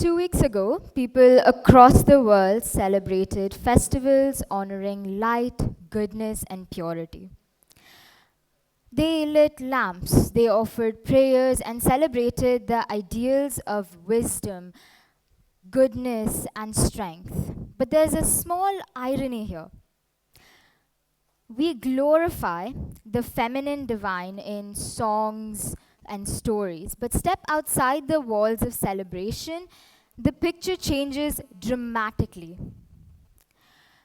2 weeks ago, people across the world celebrated festivals honoring light, goodness, and purity. They lit lamps, they offered prayers, and celebrated the ideals of wisdom, goodness, and strength. But there's a small irony here. We glorify the feminine divine in songs and stories, but step outside the walls of celebration, the picture changes dramatically.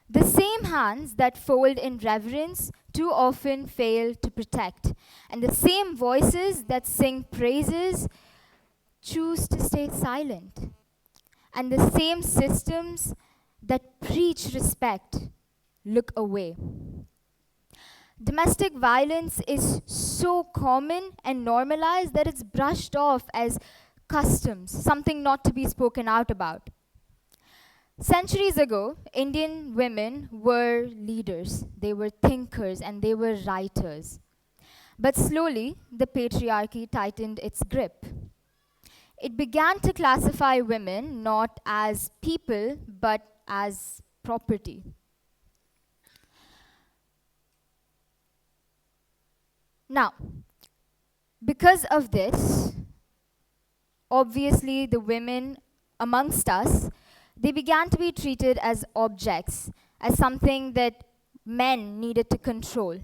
The same hands that fold in reverence too often fail to protect, and the same voices that sing praises choose to stay silent, and the same systems that preach respect look away. Domestic violence is so common and normalized that it's brushed off as customs, something not to be spoken out about. Centuries ago, Indian women were leaders, they were thinkers, and they were writers. But slowly, the patriarchy tightened its grip. It began to classify women not as people, but as property. Now, because of this, obviously the women amongst us, they began to be treated as objects, as something that men needed to control.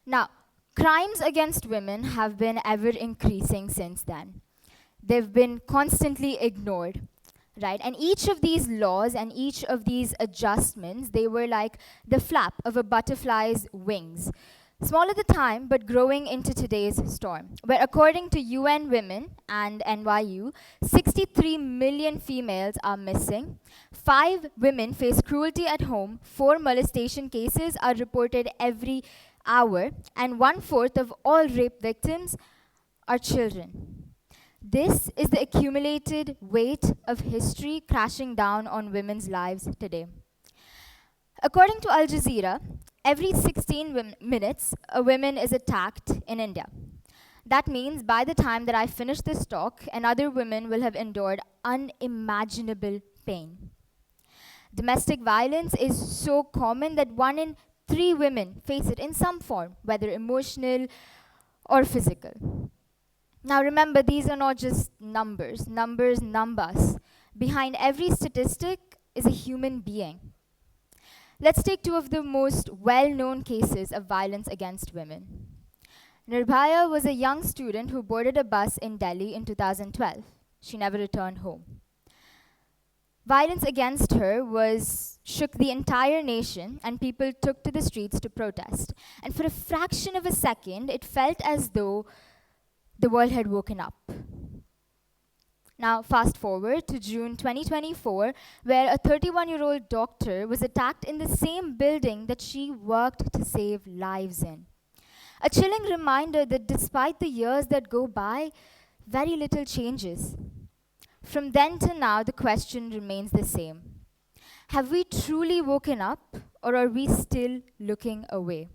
Now, crimes against women have been ever increasing since then. They've been constantly ignored. Right? And each of these laws and each of these adjustments, they were like the flap of a butterfly's wings. Small at the time, but growing into today's storm, where according to UN Women and NYU, 63 million females are missing, 5 women face cruelty at home, 4 molestation cases are reported every hour, and 1/4 of all rape victims are children. This is the accumulated weight of history crashing down on women's lives today. According to Al Jazeera, every 16 minutes, a woman is attacked in India. That means by the time that I finish this talk, another woman will have endured unimaginable pain. Domestic violence is so common that 1 in 3 women face it in some form, whether emotional or physical. Now remember, these are not just numbers. Numbers numb us. Behind every statistic is a human being. Let's take 2 of the most well-known cases of violence against women. Nirbhaya was a young student who boarded a bus in Delhi in 2012. She never returned home. Violence against her shook the entire nation, and people took to the streets to protest. And for a fraction of a second, it felt as though the world had woken up. Now, fast forward to June 2024, where a 31-year-old doctor was attacked in the same building that she worked to save lives in. A chilling reminder that despite the years that go by, very little changes. From then to now, the question remains the same. Have we truly woken up, or are we still looking away?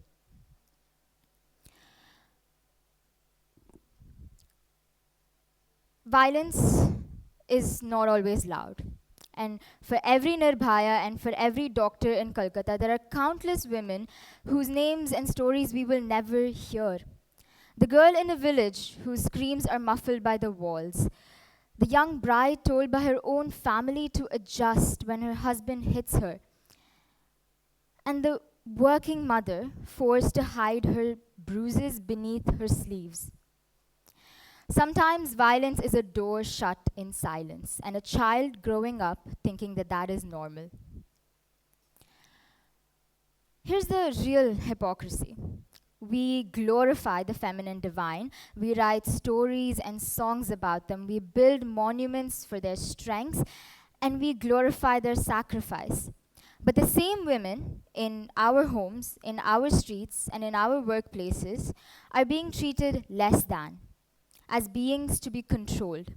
Violence is not always loud. And for every Nirbhaya and for every doctor in Kolkata, there are countless women whose names and stories we will never hear. The girl in a village whose screams are muffled by the walls. The young bride told by her own family to adjust when her husband hits her. And the working mother forced to hide her bruises beneath her sleeves. Sometimes violence is a door shut in silence, and a child growing up thinking that that is normal. Here's the real hypocrisy. We glorify the feminine divine. We write stories and songs about them. We build monuments for their strengths, and we glorify their sacrifice. But the same women in our homes, in our streets, and in our workplaces are being treated less than, as beings to be controlled.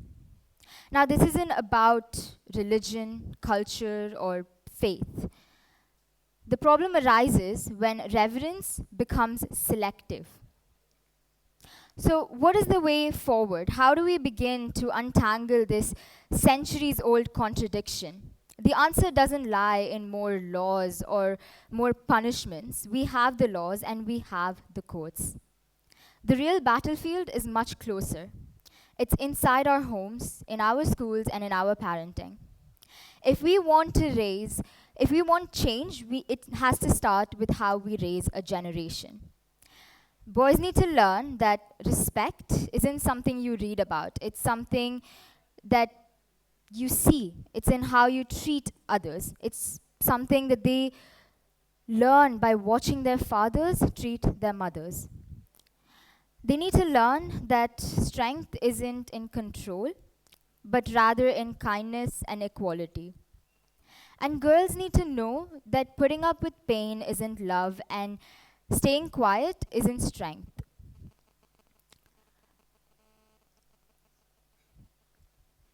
Now, this isn't about religion, culture, or faith. The problem arises when reverence becomes selective. So, what is the way forward? How do we begin to untangle this centuries old contradiction? The answer doesn't lie in more laws or more punishments. We have the laws and we have the courts. The real battlefield is much closer. It's inside our homes, in our schools, and in our parenting. If we want to raise, if we want change, it has to start with how we raise a generation. Boys need to learn that respect isn't something you read about, it's something that you see. It's in how you treat others. It's something that they learn by watching their fathers treat their mothers. They need to learn that strength isn't in control, but rather in kindness and equality. And girls need to know that putting up with pain isn't love and staying quiet isn't strength.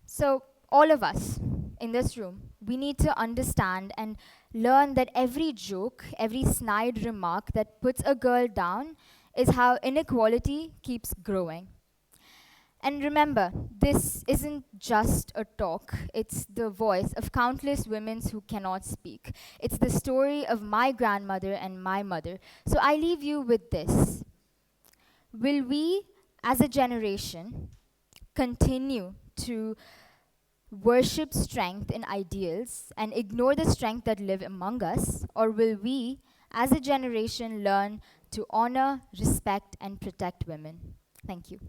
So, all of us in this room, we need to understand and learn that every joke, every snide remark that puts a girl down is how inequality keeps growing. And remember, this isn't just a talk, it's the voice of countless women who cannot speak. It's the story of my grandmother and my mother. So I leave you with this. Will we, as a generation, continue to worship strength in ideals and ignore the strength that live among us? Or will we, as a generation, learn to honor, respect, and protect women? Thank you.